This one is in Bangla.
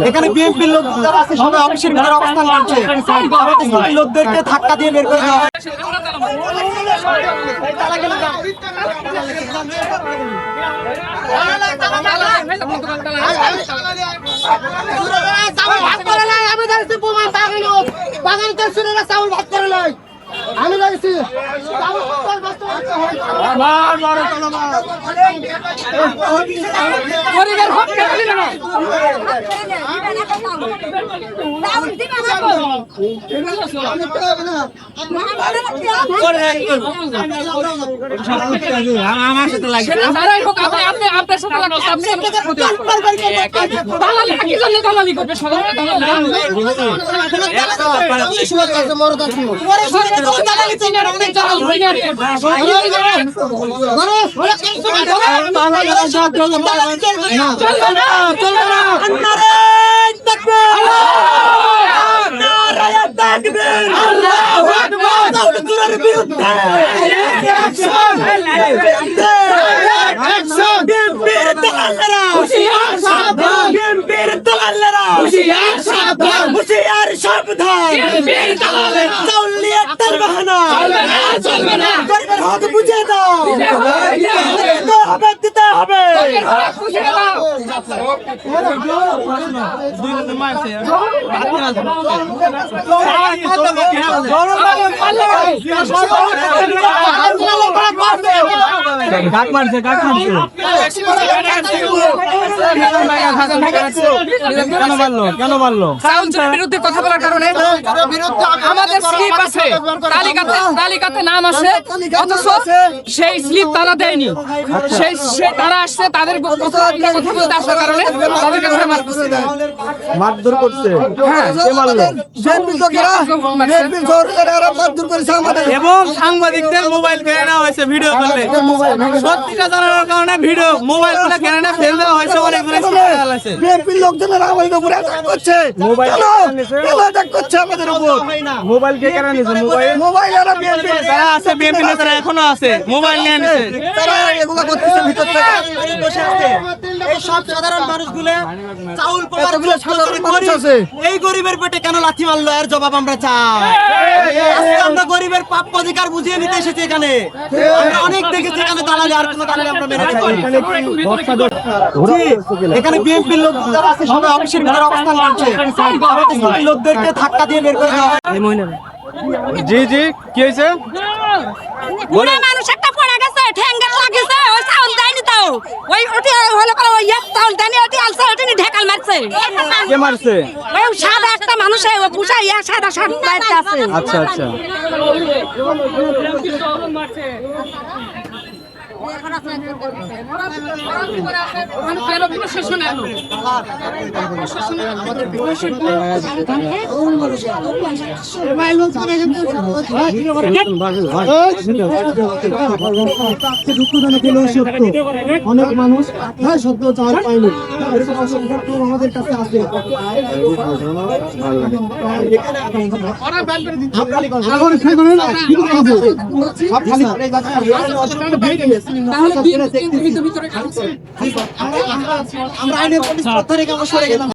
এখানে বিএনপির লোক সবাই অফিসের ভিতরে অবস্থান করছে, লোকদেরকে ধাক্কা দিয়ে বের করে দেওয়া হয়। আমি লাগছি আমার সাথে লাগছে বুঝে দাও দিতে হবে। কেন মারলো? বিরুদ্ধে কথা বলার কারণে আমাদের স্লিপ আছে, তালিকাতে নাম আছে, অথচ সেই স্লিপ তারা দেয়নি। সেই তারা আসছে, তাদের কথা বলতে আসার কারণে তাদেরকে ধরে মারধর করছে। এবং সাংবাদিকদের মোবাইল কেড়ে নেওয়া হয়েছে ভিডিও করলে। সত্যিটা জানানোর কারণে ভিডিও মোবাইল গুলো কেড়ে নিয়ে ফেলে দেওয়া হয়েছে। বিএনপির লোকজনের আমাদের উপরে অ্যাটাক করছে, মোবাইল অ্যাটাক করছে আমাদের উপর। মোবাইল কে কেড়ে নিয়েছে? মোবাইল আর বিএনপি যারা আছে, বিএনপি নেতারা এখনো আছে, মোবাইল নিয়ে নিয়েছে। তারা এগুলো করতেছে ভিতর থেকে বসে আছে। এই সব সাধারণ মানুষগুলো চাউল পাওয়ার সাধারণ মানুষ আছে। এই গরিবের পেটে কেন লাথি মারলো এর জবাব আমরা চাই। আমরা গরিবের প্রাপ্য অধিকার বুঝিয়ে নিতে এসেছি এখানে। আমরা অনেক দেখেছি এখানে দালালি, আর কোনো দালালি আমরা মেনে চাই। এখানে বিএনপির লোক সবাই অফিসের ভিতরে অবস্থান করছে, লোকদেরকে ধাক্কা দিয়ে বের করে দেওয়া হয়। জি জি কি হয়েছে? বুড়া মানুষ একটা পড়ে গেছে, ঠ্যাঙ্গের লাগিছে, ওই চাউল দেয়নি তো। ওই ওটি হলো করে ওই এক চাউল দেয়নি, ওটি আলছে, ওটি ঢেকাল মারছে। কে মারছে? ওই সাদা একটা মানুষ, ওই পুষা ইয়া সাদা শার্ট বাইতে আছে। আচ্ছা আচ্ছা। অনেক মানুষ সত্য চাল পায়নি, আমাদের কাছে আছে। আমরা আইনের পুলিশ সরে গেলাম।